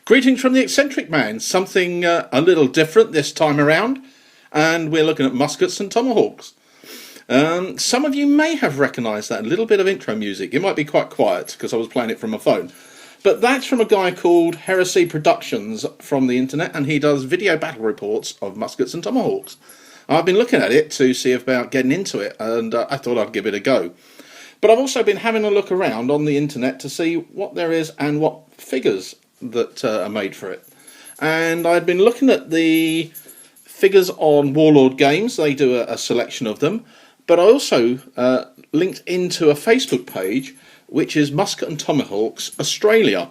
Greetings from the eccentric man, something a little different this time around, and we're looking at Muskets and Tomahawks. Some of you may have recognised that little bit of intro music. It might be quite quiet because I was playing it from my phone, but that's from a guy called Heresy Productions from the internet, and he does video battle reports of Muskets and Tomahawks. I've been looking at it to see about getting into it, and I thought I'd give it a go. But I've also been having a look around on the internet to see what there is and what figures that are made for it. And I'd been looking at the figures on Warlord Games. They do a selection of them. But I also linked into a Facebook page, which is Musket and Tomahawks Australia.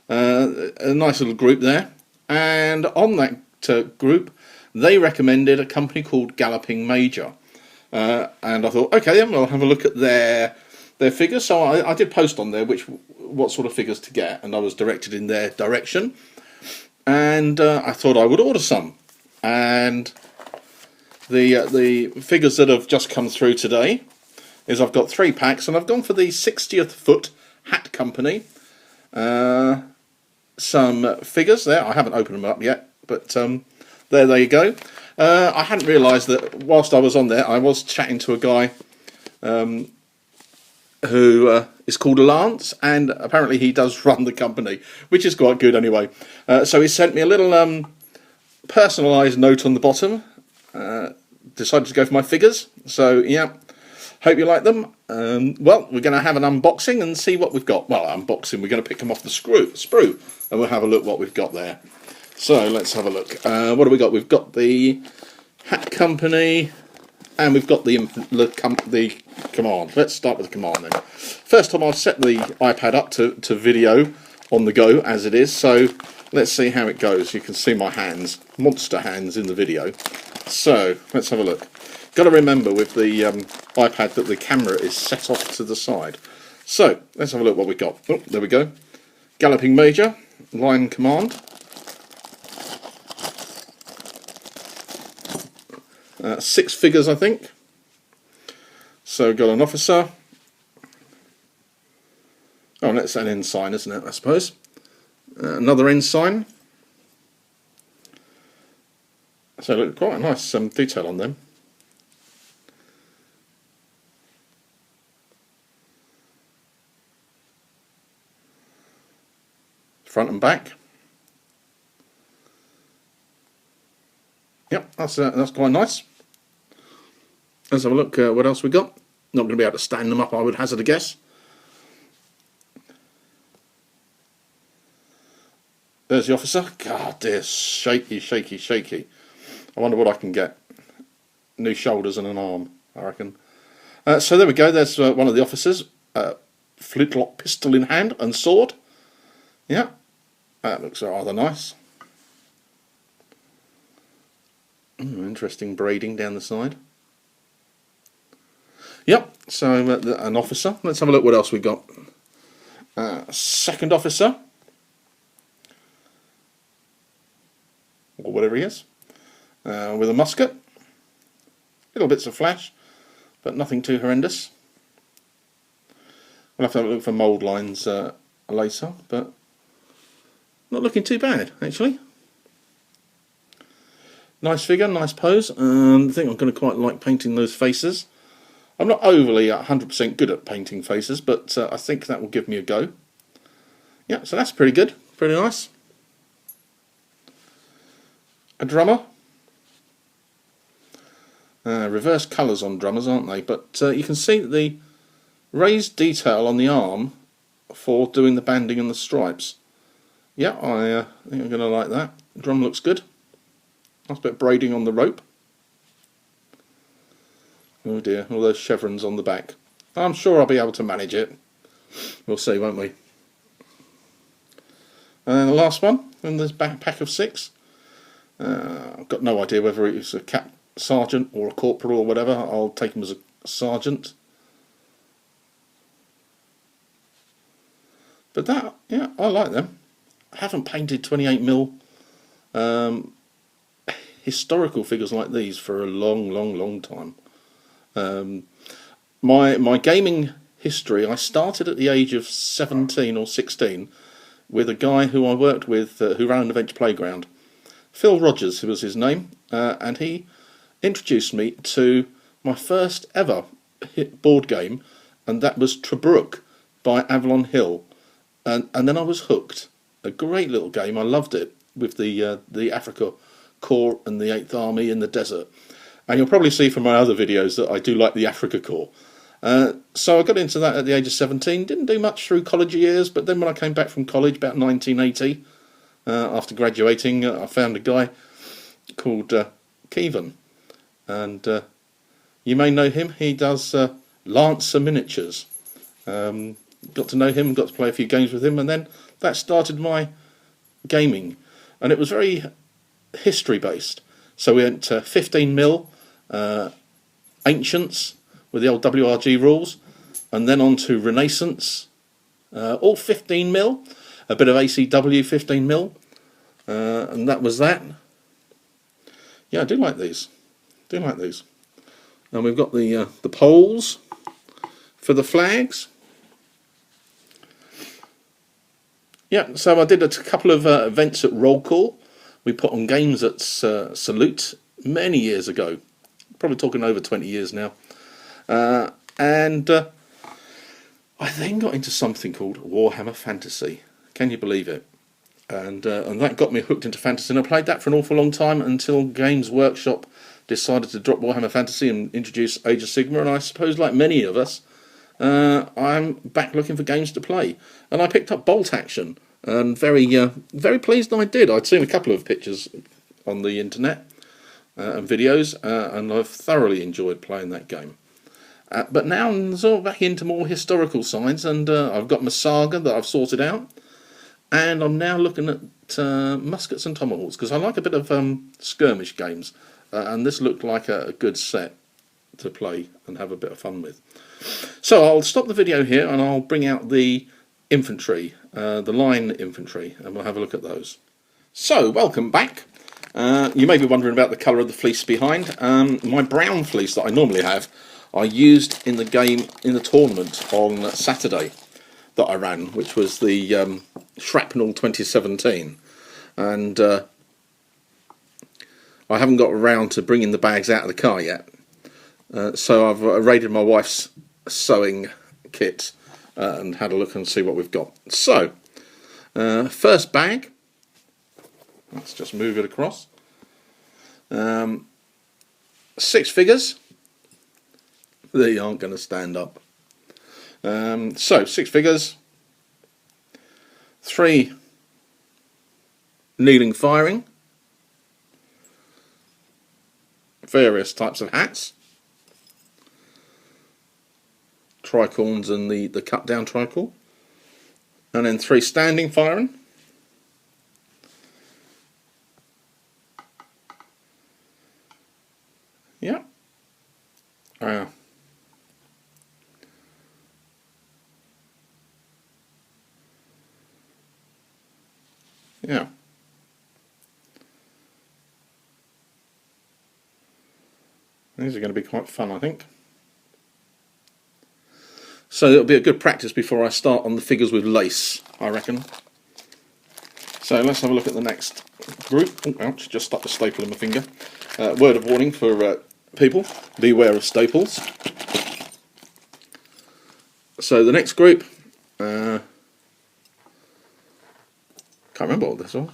A nice little group there. And on that group, they recommended a company called Galloping Major. And I thought, okay, then we'll have a look at their figures. So I did post on there what sort of figures to get, and I was directed in their direction. And I thought I would order some. And the figures that have just come through today is I've got 3 packs, and I've gone for the 60th Foot Hat Company. Some figures there. I haven't opened them up yet, but there you go. I hadn't realised that whilst I was on there, I was chatting to a guy who is called Lance, and apparently he does run the company, which is quite good anyway. So he sent me a little personalised note on the bottom. Decided to go for my figures, so yeah, hope you like them. Well, we're going to have an unboxing and see what we've got. Well, unboxing, we're going to pick them off the sprue, and we'll have a look what we've got there. So let's have a look. What have we got? We've got the Hat Company, and we've got the command. Let's start with the command then. First time I've set the iPad up to video on the go as it is, so let's see how it goes. You can see my hands, monster hands in the video. So let's have a look. Got to remember with the iPad that the camera is set off to the side. So let's have a look what we've got. Oh, there we go. Galloping Major, line command. 6 figures, I think. So got an officer. Oh, that's an ensign, isn't it, I suppose. Another ensign. So look, quite a nice detail on them. Front and back. Yep, that's quite nice. Let's have a look what else we got. Not going to be able to stand them up, I would hazard a guess. There's the officer. God dear, shaky, shaky, shaky. I wonder what I can get. New shoulders and an arm, I reckon. So there we go, there's one of the officers. Flintlock pistol in hand and sword. Yeah, that looks rather nice. Interesting braiding down the side. Yep, so an officer. Let's have a look what else we've got. Second officer. Or whatever he is. With a musket. Little bits of flash, but nothing too horrendous. We'll have to have a look for mould lines later, but not looking too bad, actually. Nice figure, nice pose. I think I'm going to quite like painting those faces. I'm not overly 100% good at painting faces, but I think that will give me a go. Yeah, so that's pretty good, pretty nice. A drummer. Reverse colours on drummers, aren't they? But you can see the raised detail on the arm for doing the banding and the stripes. Yeah, I think I'm going to like that. The drum looks good. Nice bit of braiding on the rope. Oh dear, all those chevrons on the back. I'm sure I'll be able to manage it. We'll see, won't we? And the last one in this pack of 6. I've got no idea whether it's a cap sergeant or a corporal or whatever. I'll take him as a sergeant. But that, yeah, I like them. I haven't painted 28mm historical figures like these for a long time. My gaming history, I started at the age of 17 or 16 with a guy who I worked with who ran an adventure playground. Phil Rogers, who was his name, and he introduced me to my first ever hit board game, and that was Tobruk by Avalon Hill, and then I was hooked. A great little game, I loved it, with the Africa Corps and the 8th Army in the desert. And you'll probably see from my other videos that I do like the Africa Corps. So I got into that at the age of 17, didn't do much through college years, but then when I came back from college about 1980, after graduating, I found a guy called Kevin, and you may know him. He does Lancer Miniatures. Got to know him, got to play a few games with him, and then that started my gaming, and it was very history based. So we went to 15mm Ancients with the old WRG rules, and then on to Renaissance, all 15mm, a bit of ACW 15mm, and that was that. Yeah, I do like these. And we've got the poles for the flags. Yeah, so I did a couple of events at Roll Call. We put on games at Salute many years ago. Probably talking over 20 years now. And I then got into something called Warhammer Fantasy. Can you believe it? And that got me hooked into fantasy. And I played that for an awful long time until Games Workshop decided to drop Warhammer Fantasy and introduce Age of Sigmar. And I suppose, like many of us, I'm back looking for games to play. And I picked up Bolt Action. And very pleased I did. I'd seen a couple of pictures on the internet and videos, and I've thoroughly enjoyed playing that game. But now I'm sort of back into more historical sides, and I've got my saga that I've sorted out, and I'm now looking at Muskets and Tomahawks, because I like a bit of skirmish games, and this looked like a good set to play and have a bit of fun with. So I'll stop the video here, and I'll bring out the infantry, the line infantry, and we'll have a look at those. So, welcome back. You may be wondering about the colour of the fleece behind. My brown fleece that I normally have, I used in the game, in the tournament on Saturday that I ran, which was the Shrapnel 2017. And I haven't got around to bringing the bags out of the car yet. So I've raided my wife's sewing kit and had a look and see what we've got. So, first bag. Let's just move it across. 6 figures. They aren't going to stand up. So, 6 figures. 3 kneeling firing. Various types of hats. Tricorns and the cut down tricorn. And then 3 standing firing. Yeah. Yeah. These are going to be quite fun, I think. So it'll be a good practice before I start on the figures with lace, I reckon. So let's have a look at the next group. Oh, ouch, just stuck the staple in my finger. Word of warning for people, beware of staples. So the next group, can't remember what this was.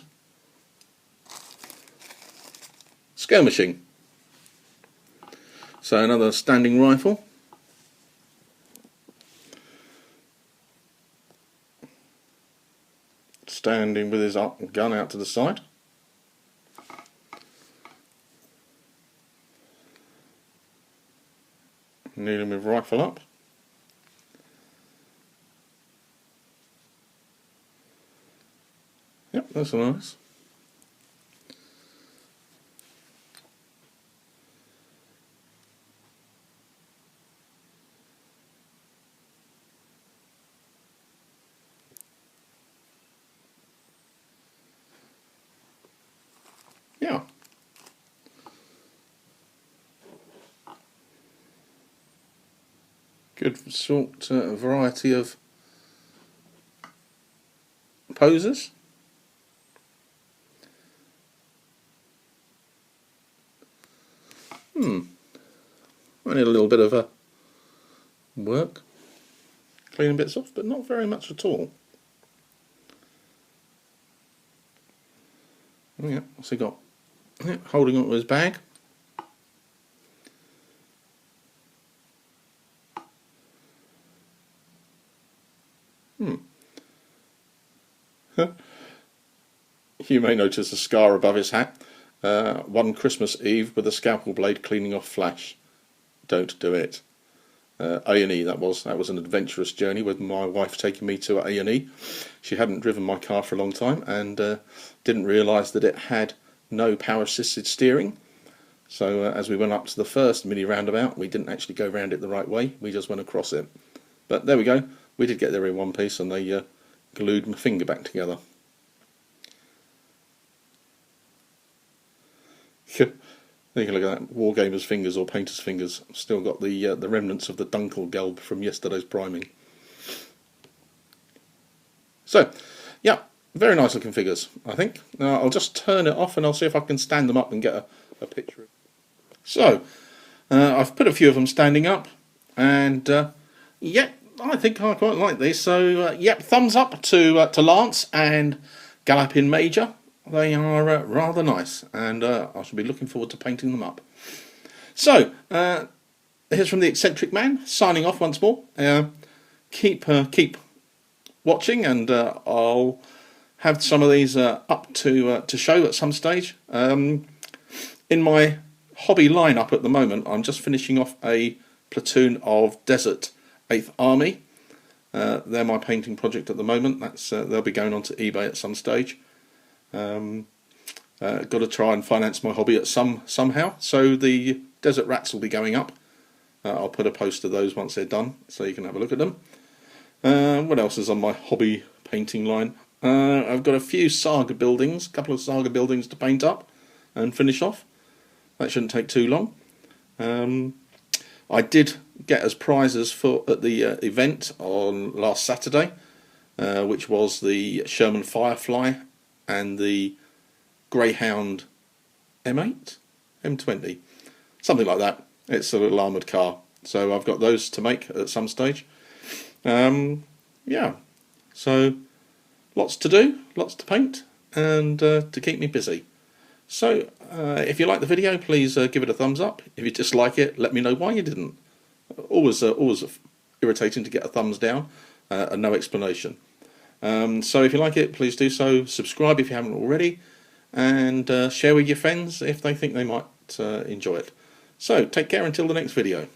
Skirmishing. So another standing rifle. Standing with his gun out to the side. Kneeling with rifle up. Yep, that's nice. Yeah. Good sort variety of poses. I need a little bit of work, cleaning bits off, but not very much at all. Oh yeah, what's he got? Yeah, holding onto his bag. You may notice a scar above his hat. One Christmas Eve with a scalpel blade cleaning off flash. Don't do it. A&E, that was an adventurous journey with my wife taking me to A&E. She hadn't driven my car for a long time and didn't realise that it had no power assisted steering. So as we went up to the first mini roundabout, we didn't actually go round it the right way, we just went across it. But there we go, we did get there in one piece, and they glued my finger back together. You can look at that, Wargamer's fingers or painter's fingers. Still got the remnants of the Dunkelgelb from yesterday's priming. So, yeah, very nice looking figures, I think. I'll just turn it off and I'll see if I can stand them up and get a picture. So, I've put a few of them standing up, and yeah, I think I quite like these. So, yep, thumbs up to Lance and Galloping Major. They are rather nice, and I shall be looking forward to painting them up. So, here's from the Eccentric Man, signing off once more. Keep watching, and I'll have some of these up to show at some stage. In my hobby lineup at the moment, I'm just finishing off a platoon of Desert 8th Army. They're my painting project at the moment. That's they'll be going on to eBay at some stage. Got to try and finance my hobby at somehow. So the Desert Rats will be going up. I'll put a post of those once they're done, so you can have a look at them. What else is on my hobby painting line? I've got a few Saga buildings, a couple of Saga buildings to paint up and finish off. That shouldn't take too long. I did get as prizes at the event on last Saturday, which was the Sherman Firefly and the Greyhound M8? M20? Something like that. It's a little armoured car. So I've got those to make at some stage. Yeah. So lots to do, lots to paint, and to keep me busy. So if you like the video, please give it a thumbs up. If you dislike it, let me know why you didn't. Always irritating to get a thumbs down and no explanation. So if you like it, please do so. Subscribe if you haven't already, and share with your friends if they think they might enjoy it. So take care until the next video.